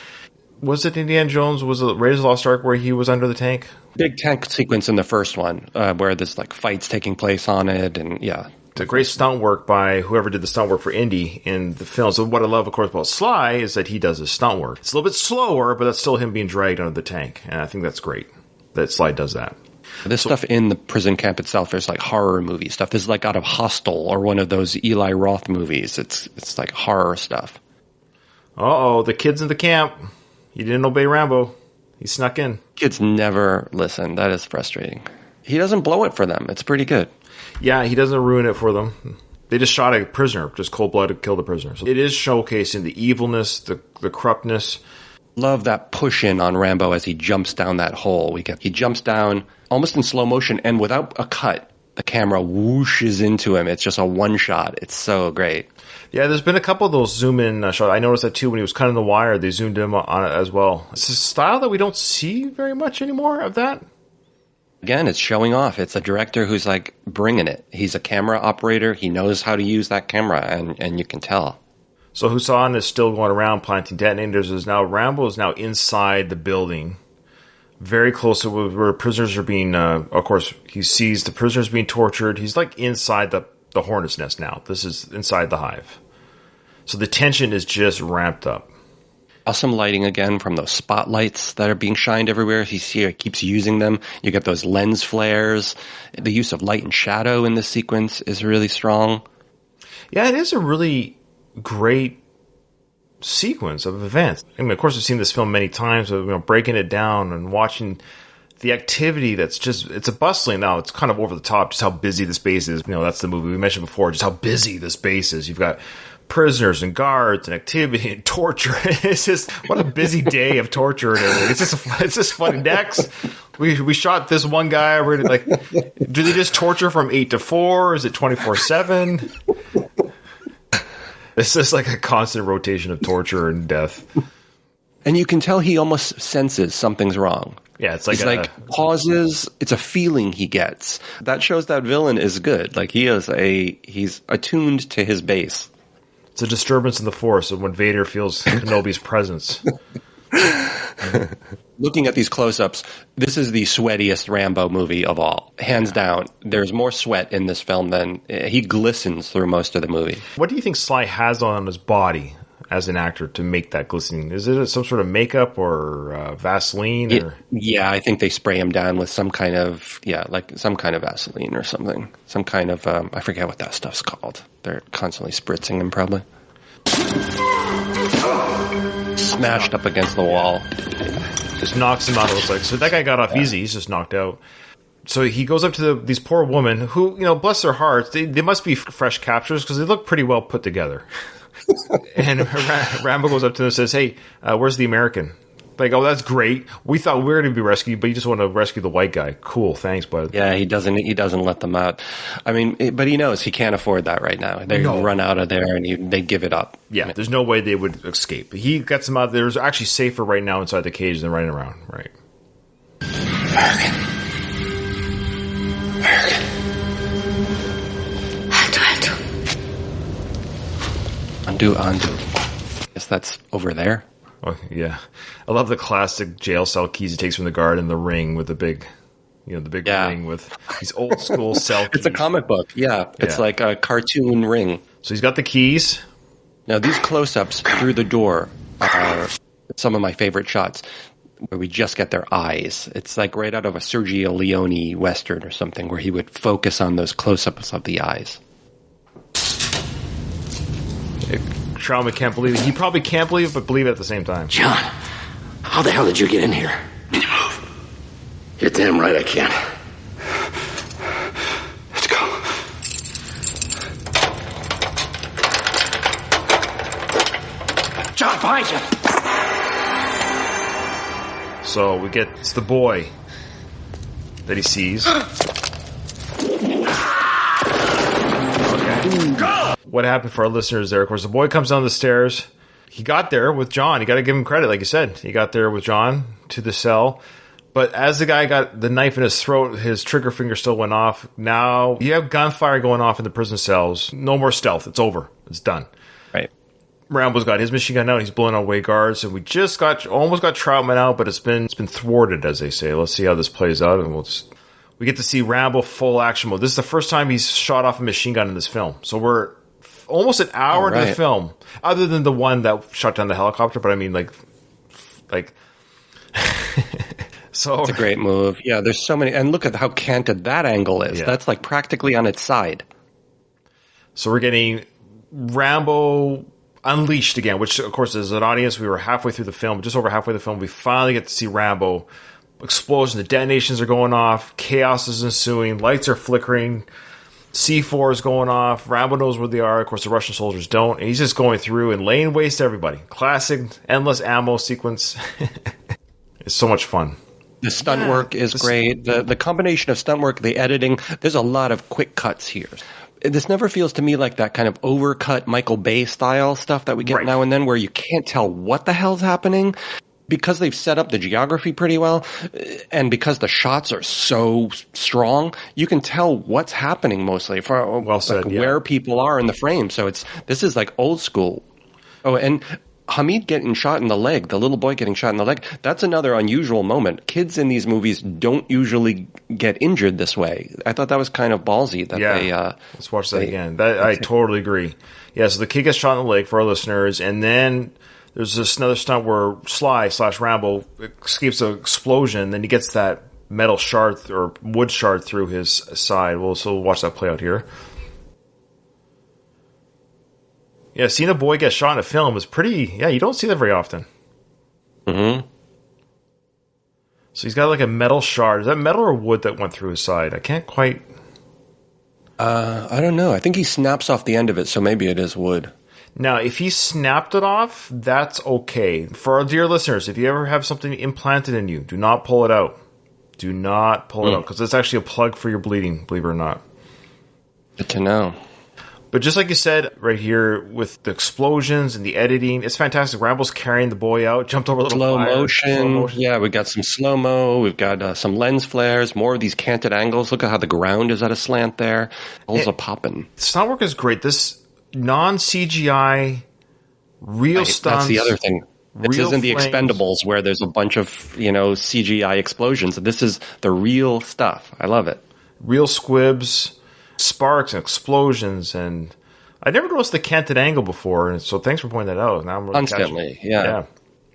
Was it Indiana Jones? Was it Raiders of the Lost Ark where he was under the tank? Big tank sequence in the first one, where there's like fights taking place on it, and yeah. The great stunt work by whoever did the stunt work for Indy in the film. So what I love, of course, about Sly is that he does his stunt work. It's a little bit slower, but that's still him being dragged under the tank. And I think that's great that Sly does that. This stuff in the prison camp itself is like horror movie stuff. This is like out of Hostel or one of those Eli Roth movies. It's like horror stuff. Uh-oh, the kid's in the camp. He didn't obey Rambo. He snuck in. Kids never listen. That is frustrating. He doesn't blow it for them. It's pretty good. Yeah, he doesn't ruin it for them. They just shot a prisoner, just cold-blooded, killed a prisoner. So it is showcasing the evilness, the corruptness. Love that push-in on Rambo as he jumps down that hole. He jumps down almost in slow motion, and without a cut, the camera whooshes into him. It's just a one-shot. It's so great. Yeah, there's been a couple of those zoom-in shots. I noticed that, too, when he was cutting the wire, they zoomed in on it as well. It's a style that we don't see very much anymore of that. Again, it's showing off. It's a director who's like bringing it. He's a camera operator. He knows how to use that camera, and you can tell. So Hassan is still going around planting detonators. Rambo is now inside the building, very close to where prisoners are being. Of course, he sees the prisoners being tortured. He's like inside the hornet's nest now. This is inside the hive. So the tension is just ramped up. Awesome lighting again from those spotlights that are being shined everywhere. He keeps using them. You get those lens flares. The use of light and shadow in this sequence is really strong. Yeah, it is a really great sequence of events. I mean, of course, I've seen this film many times, breaking it down and watching the activity that's it's a bustling now. It's kind of over the top, just how busy this base is. That's the movie we mentioned before, just how busy this base is. You've got prisoners and guards and activity and torture. It's just, what a busy day of torture and everything. It's just funny. Next, we shot this one guy. We're like, do they just torture from 8 to 4? Is it 24/7? It's just like a constant rotation of torture and death. And you can tell he almost senses something's wrong. Yeah, it's like pauses. It's a feeling he gets. That shows that villain is good. Like he's attuned to his base. It's a disturbance in the force of when Vader feels Kenobi's presence. Looking at these close-ups, this is the sweatiest Rambo movie of all. Hands down. There's more sweat in this film than... He glistens through most of the movie. What do you think Sly has on his body as an actor to make that glistening? Is it some sort of makeup or Vaseline? Or? Yeah, I think they spray him down with some kind of... Yeah, like some kind of Vaseline or something. Some kind of... I forget what that stuff's called. They're constantly spritzing him, probably. Smashed up against the wall. Just knocks him out. It looks like. So that guy got off easy. He's just knocked out. So he goes up to these poor women who, bless their hearts, they must be fresh captures because they look pretty well put together. And Rambo goes up to them and says, "Hey, where's the American?" Like, "Oh, that's great. We thought we were going to be rescued, but you just want to rescue the white guy. Cool, thanks, bud." Yeah, he doesn't let them out. I mean, but he knows he can't afford that right now. They run out of there and they give it up. Yeah, there's no way they would escape. He gets them out. There's actually safer right now inside the cage than running around. Right. American. Undo. Guess that's over there. Oh, yeah. I love the classic jail cell keys he takes from the guard and the ring with the big, ring with these old school cell keys. It's a comic book. Yeah. It's like a cartoon ring. So he's got the keys. Now, these close-ups through the door are some of my favorite shots where we just get their eyes. It's like right out of a Sergio Leone Western or something where he would focus on those close-ups of the eyes. Trauma can't believe it. He probably can't believe it, but believe it at the same time. John, how the hell did you get in here? Can you move? You're damn right I can. Let's go. John, behind you. So it's the boy that he sees. Okay. What happened for our listeners there? Of course, the boy comes down the stairs. He got there with John. You got to give him credit, like you said. He got there with John to the cell. But as the guy got the knife in his throat, his trigger finger still went off. Now you have gunfire going off in the prison cells. No more stealth. It's over. It's done. Right. Rambo's got his machine gun out. He's blowing away guards, and we just almost got Troutman out, but it's been thwarted, as they say. Let's see how this plays out, and we get to see Rambo full action mode. This is the first time he's shot off a machine gun in this film. So we're almost an hour into the film, other than the one that shot down the helicopter. But I mean, like. So it's a great move. Yeah, there's so many, and look at how canted that angle is. Yeah. That's like practically on its side. So we're getting Rambo unleashed again, which of course as an audience we were halfway through the film, just over halfway through the film. We finally get to see Rambo. Explosions, the detonations are going off, chaos is ensuing, lights are flickering, C4 is going off, Rambo knows where they are, of course the Russian soldiers don't, and he's just going through and laying waste to everybody. Classic, endless ammo sequence. It's so much fun. The stunt work is great. The combination of stunt work, the editing, there's a lot of quick cuts here. This never feels to me like that kind of overcut Michael Bay style stuff that we get now and then where you can't tell what the hell's happening. Because they've set up the geography pretty well, and because the shots are so strong, you can tell what's happening mostly for where people are in the frame. So this is like old school. Oh, and Hamid getting shot in the leg, the little boy getting shot in the leg, that's another unusual moment. Kids in these movies don't usually get injured this way. I thought that was kind of ballsy. Let's watch that again. I totally agree. Yeah, so the kid gets shot in the leg for our listeners, and then there's another stunt where Sly/Rambo escapes an explosion, then he gets that metal shard or wood shard through his side. So we'll watch that play out here. Yeah, seeing a boy get shot in a film is pretty... Yeah, you don't see that very often. Mm-hmm. So he's got like a metal shard. Is that metal or wood that went through his side? I can't quite... I don't know. I think he snaps off the end of it, so maybe it is wood. Now, if he snapped it off, that's okay. For our dear listeners, if you ever have something implanted in you, do not pull it out. Do not pull it out, because it's actually a plug for your bleeding, believe it or not. Good to know. But just like you said right here, with the explosions and the editing, it's fantastic. Rambo's carrying the boy out, jumped over a little slow fire. motion. Slow motion. Yeah, we've got some slow-mo. We've got some lens flares, more of these canted angles. Look at how the ground is at a slant there. Also popping. The stunt work is great. This non-CGI, real stunts. That's the other thing. This isn't the flames. Expendables where there's a bunch of, CGI explosions. This is the real stuff. I love it. Real squibs, sparks and explosions, and I never noticed the canted angle before, and so thanks for pointing that out. Now I'm really Constantly, yeah.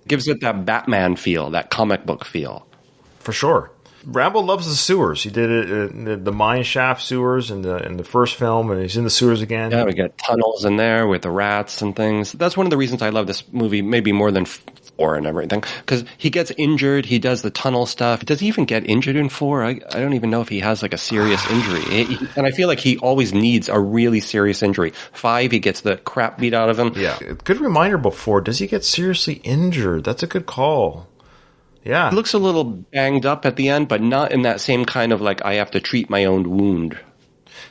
Gives it that Batman feel, that comic book feel. For sure. Rambo loves the sewers. He did it in the mine shaft sewers in the first film, and he's in the sewers again. Yeah, we got tunnels in there with the rats and things. That's one of the reasons I love this movie, maybe more than 4 and everything, because he gets injured. He does the tunnel stuff. Does he even get injured in 4? I don't even know if he has like a serious injury. And I feel like he always needs a really serious injury. 5, he gets the crap beat out of him. Yeah, good reminder before. Does he get seriously injured? That's a good call. Yeah. He looks a little banged up at the end, but not in that same kind of like, I have to treat my own wound.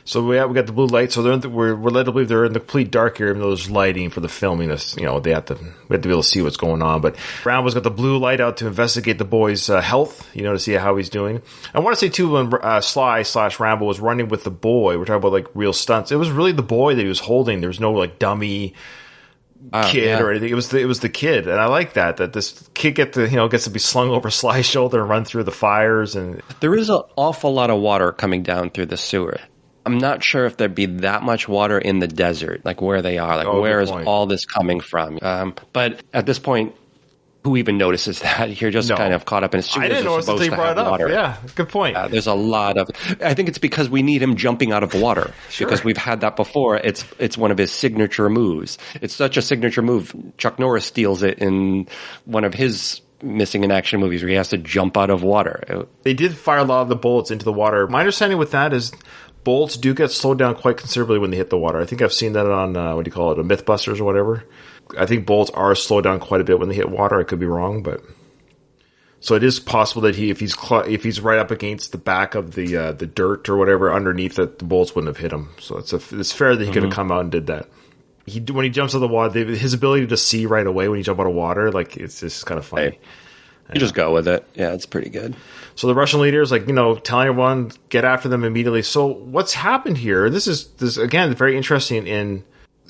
So we got the blue light. So we're led to believe they're in the complete dark area, even though there's lighting for the filming. We have to be able to see what's going on. But Rambo's got the blue light out to investigate the boy's health, to see how he's doing. I want to say too, when Sly/Rambo was running with the boy, we're talking about like real stunts. It was really the boy that he was holding. There was no like dummy kid or anything. It was the kid, and I like that this kid gets to be slung over Sly's shoulder and run through the fires. And there is an awful lot of water coming down through the sewer. I'm not sure if there'd be that much water in the desert, like where they are. Like, where is all this coming from? But at this point, who even notices that? You're just kind of caught up in it. I didn't notice until you brought it up. Water. Yeah, good point. There's a lot of... I think it's because we need him jumping out of water. Sure. Because we've had that before. It's one of his signature moves. It's such a signature move. Chuck Norris steals it in one of his missing in action movies where he has to jump out of water. They did fire a lot of the bullets into the water. My understanding with that is bullets do get slowed down quite considerably when they hit the water. I think I've seen that on, a Mythbusters or whatever. I think bullets are slowed down quite a bit when they hit water. I could be wrong, but... So it is possible that if he's right up against the back of the dirt or whatever underneath, that the bullets wouldn't have hit him. So it's fair that he could have come out and did that. When he jumps out of the water, his ability to see right away when you jump out of water, like, it's just kind of funny. Hey, you just go with it. Yeah, it's pretty good. So the Russian leader is telling everyone, get after them immediately. So what's happened here? This is again very interesting. In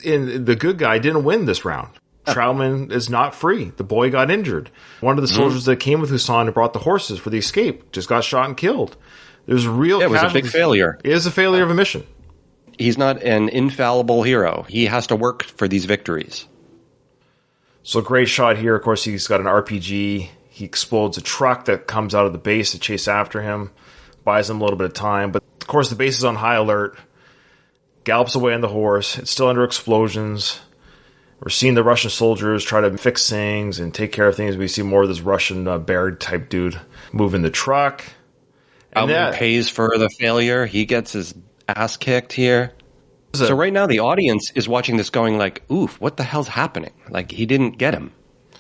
the good guy didn't win this round. Troutman is not free. The boy got injured. One of the soldiers that came with Hassan and brought the horses for the escape just got shot and killed. There's real. It was a big failure. It is a failure of a mission. He's not an infallible hero. He has to work for these victories. So great shot here. Of course, he's got an RPG. He explodes a truck that comes out of the base to chase after him. Buys him a little bit of time. But, of course, the base is on high alert. Gallops away on the horse. It's still under explosions. We're seeing the Russian soldiers try to fix things and take care of things. We see more of this Russian Baird-type dude moving the truck. And Alvin pays for the failure. He gets his ass kicked here. So right now the audience is watching this going like, oof, what the hell's happening? Like, he didn't get him.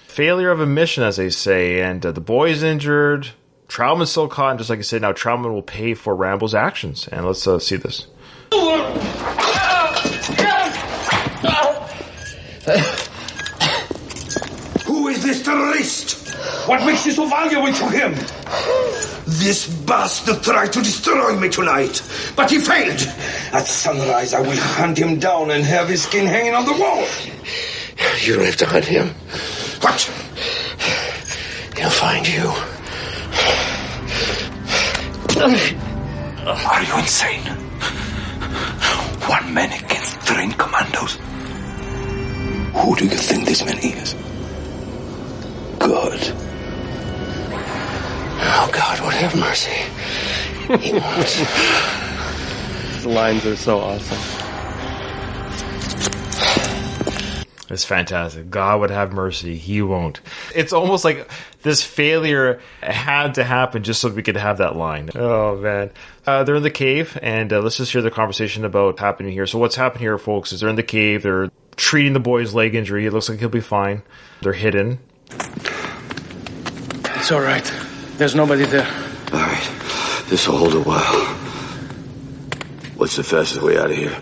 Failure of a mission, as they say, and the boy's injured. Troutman's still caught, and just like I said, now Troutman will pay for Rambo's actions. And let's see this. Who is this terrorist? What makes you so valuable to him? This bastard tried to destroy me tonight, but he failed. At sunrise, I will hunt him down and have his skin hanging on the wall. You don't have to hunt him. What? He'll find you. Are you insane? One man against trained commandos. Who do you think this man is? God. Oh, God would have mercy. He won't. These lines are so awesome. It's fantastic. God would have mercy. He won't. it's almost like this failure had to happen just so we could have that line. Oh, man. They're in the cave, and let's just hear the conversation about happening here. So what's happened here, folks, is they're in the cave. They're treating the boy's leg injury. It looks like he'll be fine. They're hidden. It's all right. There's nobody there. All right. This'll hold a while. What's the fastest way out of here?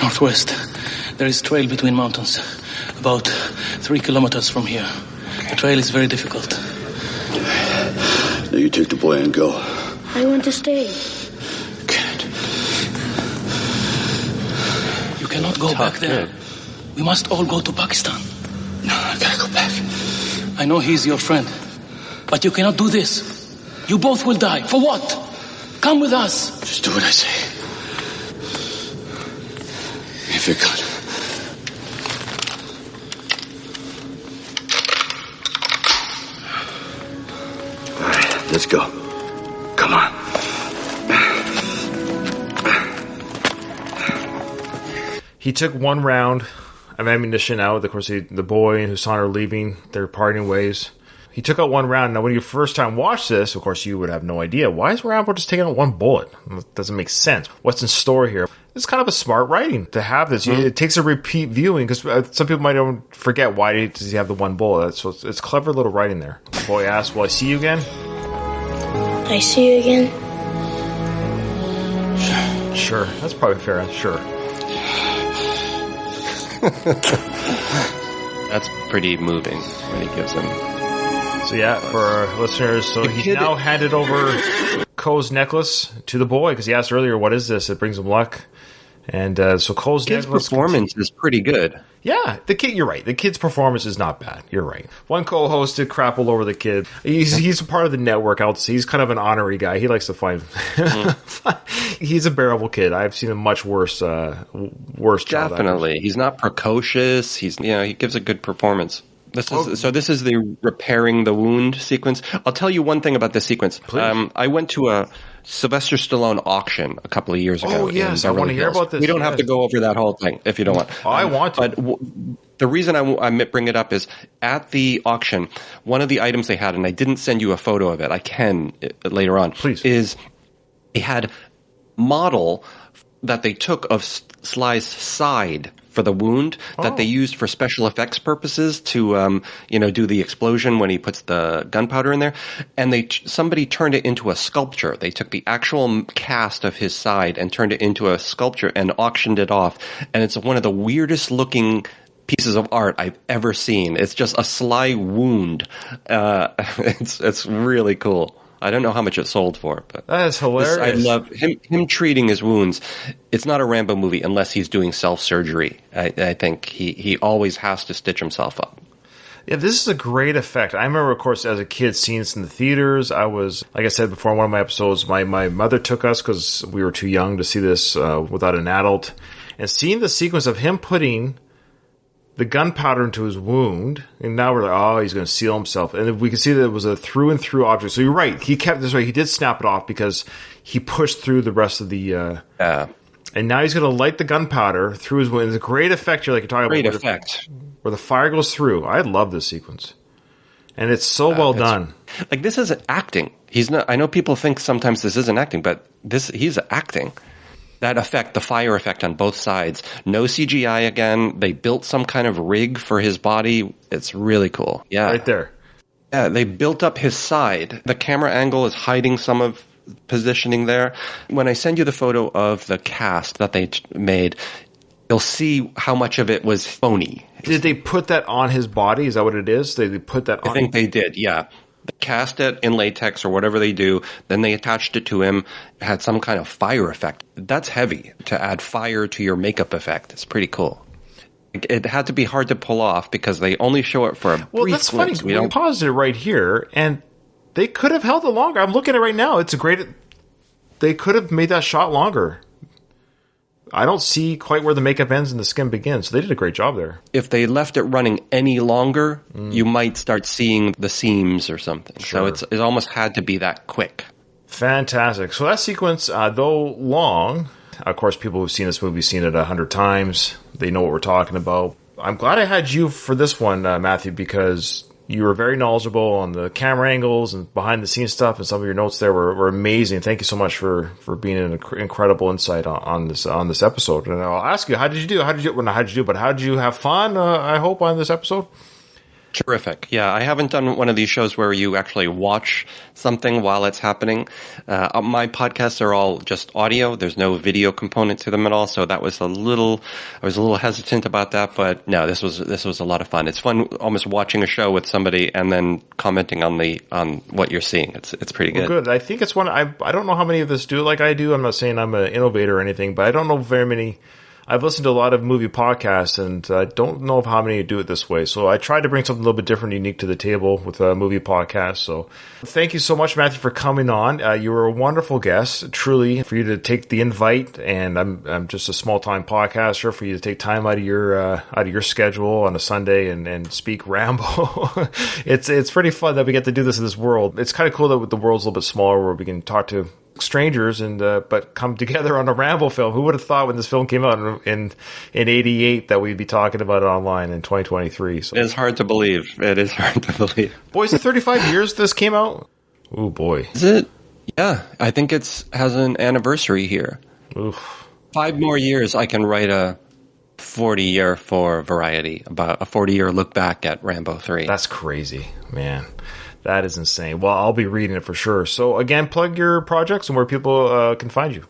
Northwest. There is trail between mountains. About 3 kilometers from here. The trail is very difficult. Now you take the boy and go. I want to stay. Can't. You cannot go back there. We must all go to Pakistan. No, I gotta go back. I know he's your friend. But you cannot do this. You both will die. For what? Come with us. Just do what I say. If it could. All right, let's go. Come on. He took one round of ammunition out. Of course, the boy and Hassan are leaving. They're parting ways. He took out one round. Now, when you first time watch this, of course, you would have no idea. Why is Rambo just taking out one bullet? It doesn't make sense. What's in store here? It's kind of a smart writing to have this. Mm-hmm. It takes a repeat viewing because some people might forget why does he have the one bullet. So it's clever little writing there. The boy asks, "Will I see you again?" I see you again? Sure. That's probably fair. Sure. That's pretty moving when he gives him. So yeah, for our listeners, so he's now handed over Ko's necklace to the boy because he asked earlier, "What is this?" It brings him luck, and so Ko's kid's necklace performance is pretty good. Yeah, the kid. You're right. The kid's performance is not bad. You're right. One co-host did crap all over the kid. He's a part of the network. He's kind of an honorary guy. He likes to find. He's a bearable kid. I've seen a much worse job. Definitely, he's not precocious. He gives a good performance. This is the repairing the wound sequence. I'll tell you one thing about this sequence. I went to a Sylvester Stallone auction a couple of years ago. Oh, yes, I want to hear about this. We don't have to go over that whole thing if you don't want. I want to. But the reason I bring it up is at the auction, one of the items they had, and I didn't send you a photo of it. I can later on. Please. Is they had model that they took of Sly's side for the wound that they used for special effects purposes to, do the explosion when he puts the gunpowder in there. And somebody turned it into a sculpture. They took the actual cast of his side and turned it into a sculpture and auctioned it off. And it's one of the weirdest looking pieces of art I've ever seen. It's just a Sly wound. It's really cool. I don't know how much it sold for, but that is hilarious. I love him treating his wounds. It's not a Rambo movie unless he's doing self-surgery. I think he always has to stitch himself up. Yeah, this is a great effect. I remember, of course, as a kid seeing this in the theaters. I was, like I said before in one of my episodes, my mother took us because we were too young to see this without an adult. And seeing the sequence of him putting the gunpowder into his wound, and now we're like, oh, he's going to seal himself. And we can see that it was a through-and-through object. So you're right. He kept this way. He did snap it off because he pushed through the rest of the... And now he's going to light the gunpowder through his wound. It's a great effect you're talking great about. Great effect. Where the fire goes through. I love this sequence. And it's so well done. Like, this isn't acting. He's not... I know people think sometimes this isn't acting, but he's acting. That effect, the fire effect on both sides. No CGI again. They built some kind of rig for his body. It's really cool. Yeah. Right there. Yeah, they built up his side. The camera angle is hiding some of positioning there. When I send you the photo of the cast that they made, you'll see how much of it was phony. Did they put that on his body? Is that what it is? They put that on? I think they did, yeah. They cast it in latex or whatever they do, then they attached it to him, had some kind of fire effect. That's heavy, to add fire to your makeup effect. It's pretty cool. It had to be hard to pull off because they only show it for a brief that's glimpse. Funny. We paused it right here, and they could have held it longer. I'm looking at it right now. It's a great... They could have made that shot longer. I don't see quite where the makeup ends and the skin begins. So they did a great job there. If they left it running any longer, you might start seeing the seams or something. Sure. So it almost had to be that quick. Fantastic. So that sequence, though long, of course, people who've seen this movie seen it 100 times. They know what we're talking about. I'm glad I had you for this one, Matthew, because You were very knowledgeable on the camera angles and behind the scenes stuff, and some of your notes there were amazing. Thank you so much for being an incredible insight on this episode. And I'll ask you, how did you do? How did you have fun? I hope on this episode. Terrific. Yeah, I haven't done one of these shows where you actually watch something while it's happening. My podcasts are all just audio. There's no video component to them at all. So I was a little hesitant about that, but no, this was a lot of fun. It's fun almost watching a show with somebody and then commenting on what you're seeing. It's pretty good. Well, good. I think it's one, I don't know how many of us do it like I do. I'm not saying I'm an innovator or anything, but I don't know very many. I've listened to a lot of movie podcasts, and I don't know of how many do it this way. So I tried to bring something a little bit different, unique to the table with a movie podcast. So thank you so much, Matthew, for coming on. You were a wonderful guest, truly, for you to take the invite. And I'm just a small time podcaster, for you to take time out of your schedule on a Sunday and speak Rambo. It's pretty fun that we get to do this in this world. It's kind of cool that the world's a little bit smaller, where we can talk to strangers and but come together on a Rambo film. Who would have thought when this film came out in 88 that we'd be talking about it online in 2023? So it's hard to believe. It is hard to believe. Boy, is it 35 years this came out? Oh boy. Is it? Yeah, I think has an anniversary here. Oof. 5 more years I can write a 40-year for Variety, about a 40-year look back at Rambo 3. That's crazy, man. That is insane. Well, I'll be reading it for sure. So, again, plug your projects and where people can find you.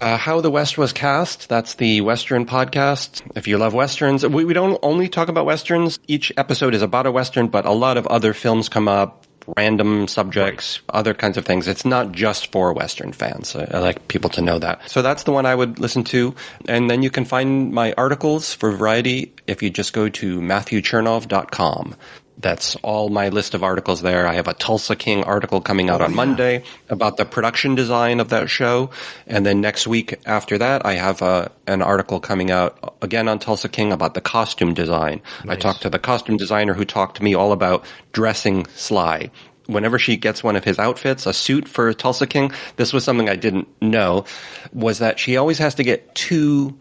How the West Was Cast. That's the Western podcast. If you love Westerns, we don't only talk about Westerns. Each episode is about a Western, but a lot of other films come up, random subjects, other kinds of things. It's not just for Western fans. I like people to know that. So that's the one I would listen to. And then you can find my articles for Variety if you just go to MatthewChernov.com. That's all my list of articles there. I have a Tulsa King article coming out on Monday about the production design of that show. And then next week after that, I have an article coming out again on Tulsa King about the costume design. Nice. I talked to the costume designer who talked to me all about dressing Sly. Whenever she gets one of his outfits, a suit for Tulsa King, this was something I didn't know, was that she always has to get 2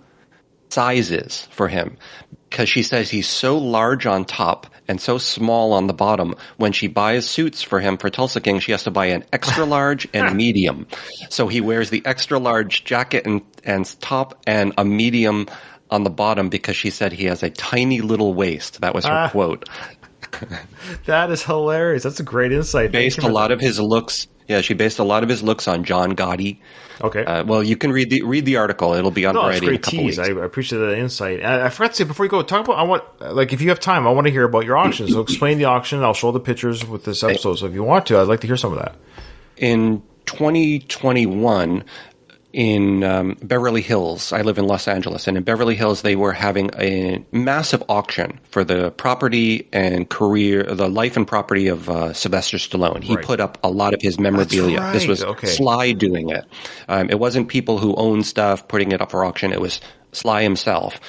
sizes for him, because she says he's so large on top and so small on the bottom. When she buys suits for him for Tulsa King, she has to buy an extra large and medium. So he wears the extra large jacket and top and a medium on the bottom, because she said he has a tiny little waist. That was her quote. That is hilarious. That's a great insight. Based a lot of his looks. Yeah, she based a lot of his looks on John Gotti. Okay. Well, you can read the article. It'll be on Variety in a couple weeks. I appreciate the insight. I forgot to say before you go, talk about. If you have time, I want to hear about your auction. So explain the auction. I'll show the pictures with this episode. So if you want to, I'd like to hear some of that. In 2021. In Beverly Hills, I live in Los Angeles, and in Beverly Hills, they were having a massive auction for the property and the life and property of Sylvester Stallone. He put up a lot of his memorabilia. Right. This was Sly doing it. It wasn't people who own stuff putting it up for auction. It was Sly himself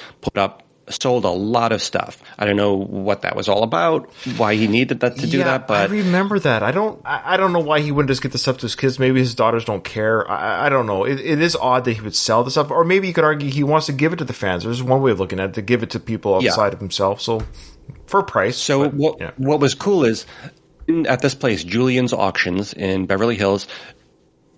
sold a lot of stuff. I don't know what that was all about, why he needed that to do that, but I remember that. I don't know why he wouldn't just get the stuff to his kids. Maybe his daughters don't care. I don't know. It is odd that he would sell the stuff, or maybe you could argue he wants to give it to the fans. There's one way of looking at it, to give it to people outside of himself. So for a price. So what was cool is at this place, Julian's Auctions in Beverly Hills,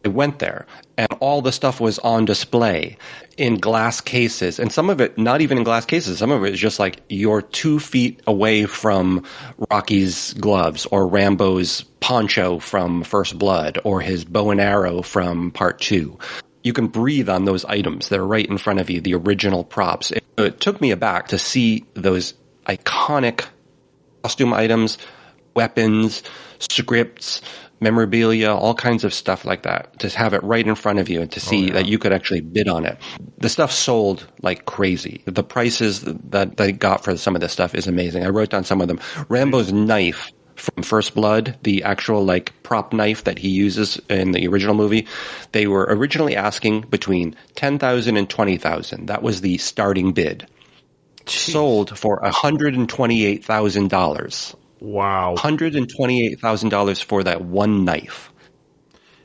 I went there, and all the stuff was on display in glass cases. And some of it, not even in glass cases, some of it is just like you're 2 feet away from Rocky's gloves, or Rambo's poncho from First Blood, or his bow and arrow from Part 2. You can breathe on those items. They're right in front of you, the original props. It took me aback to see those iconic costume items, weapons, scripts, memorabilia, all kinds of stuff like that, to have it right in front of you and to see that you could actually bid on it. The stuff sold like crazy. The prices that they got for some of this stuff is amazing. I wrote down some of them. Rambo's knife from First Blood, the actual prop knife that he uses in the original movie, they were originally asking between $10,000 and $20,000. That was the starting bid. Jeez. Sold for $128,000. Wow. $128,000 for that one knife.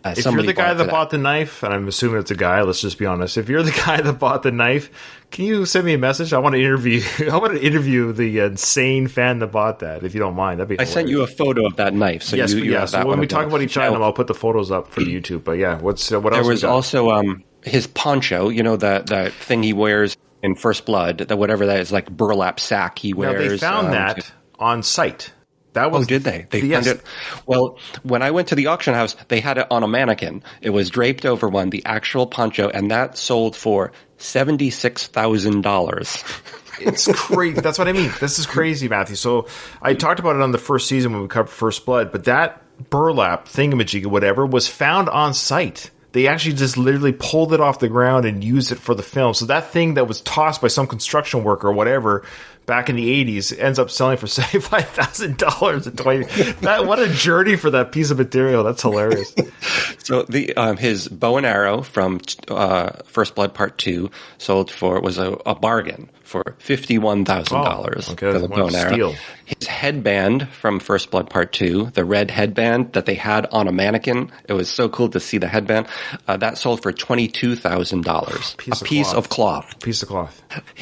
If you're the guy that bought the knife, and I'm assuming it's a guy, let's just be honest. If you're the guy that bought the knife, can you send me a message? I want to interview. I want to interview the insane fan that bought that. If you don't mind, that'd be. I sent you a photo of that knife. So yes, you yeah. So when we talk about each item, I'll put the photos up for the YouTube. But yeah, what else? There was also his poncho. You know that thing he wears in First Blood. That whatever that is, like burlap sack he wears. Now they found that on site. That was, did they? They found it. Well, when I went to the auction house, they had it on a mannequin. It was draped over one, the actual poncho, and that sold for $76,000. It's crazy. That's what I mean. This is crazy, Matthew. So I talked about it on the first season when we covered First Blood, but that burlap thingamajig or whatever was found on site. They actually just literally pulled it off the ground and used it for the film. So that thing that was tossed by some construction worker or whatever back in the 80s ends up selling for $75,000. What a journey for that piece of material. That's hilarious. So his bow and arrow from First Blood Part 2 was a bargain for $51,000 for the bow and arrow. Steal. His headband from First Blood Part 2, the red headband that they had on a mannequin, it was so cool to see the headband, that sold for $22,000. A piece of cloth. Piece of cloth.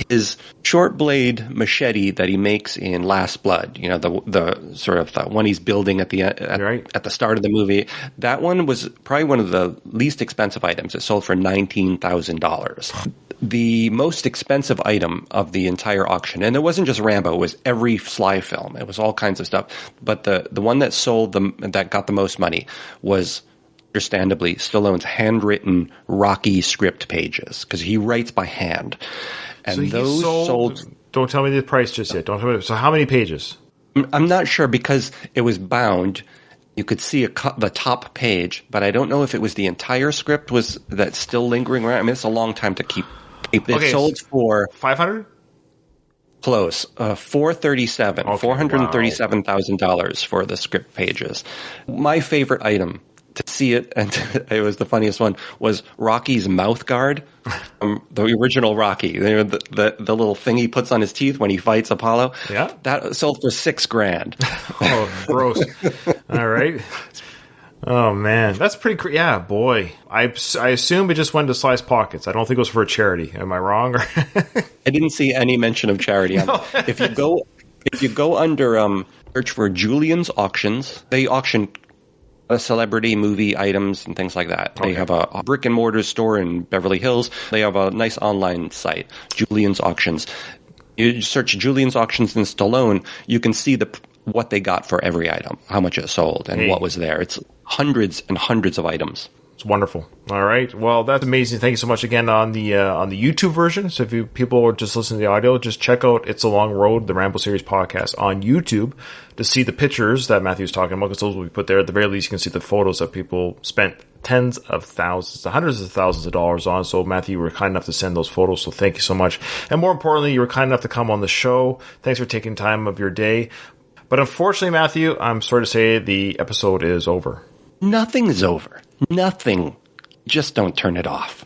His short blade machete that he makes in Last Blood, you know, the sort of the one he's building at the start of the movie, that one was probably one of the least expensive items. It sold for $19,000. The most expensive item of the entire auction, and it wasn't just Rambo, it was every Sly film. It was all kinds of stuff. But the one that that got the most money was, understandably, Stallone's handwritten Rocky script pages, because he writes by hand. And so those sold. Don't tell me the price just yet. Don't tell me. So how many pages? I'm not sure, because it was bound. You could see the top page, but I don't know if it was the entire script that's still lingering around. I mean, it's a long time to keep. It sold for $500. Close. $437,000 for the script pages. My favorite item to see it, and it was the funniest one, was Rocky's mouth guard from the original Rocky. The little thing he puts on his teeth when he fights Apollo. Yeah. That sold for $6,000. Oh, gross. All right. Oh, man. That's pretty yeah, boy. I assume it just went to Sly's pockets. I don't think it was for a charity. Am I wrong? I didn't see any mention of charity. No. If you go under search for Julian's Auctions, they auction celebrity movie items and things like that. Okay. They have a brick and mortar store in Beverly Hills. They have a nice online site, Julian's Auctions. You search Julian's Auctions in Stallone, you can see what they got for every item, how much it sold, and what was there. It's hundreds and hundreds of items. It's wonderful. All right. Well, that's amazing. Thank you so much again on the YouTube version. So if people are just listening to the audio, just check out It's a Long Road, the Rambo series podcast on YouTube to see the pictures that Matthew's talking about, because those will be put there. At the very least, you can see the photos that people spent tens of thousands, hundreds of thousands of dollars on. So Matthew, you were kind enough to send those photos. So thank you so much. And more importantly, you were kind enough to come on the show. Thanks for taking time of your day. But unfortunately, Matthew, I'm sorry to say the episode is over. Nothing's over. Nothing. Just don't turn it off.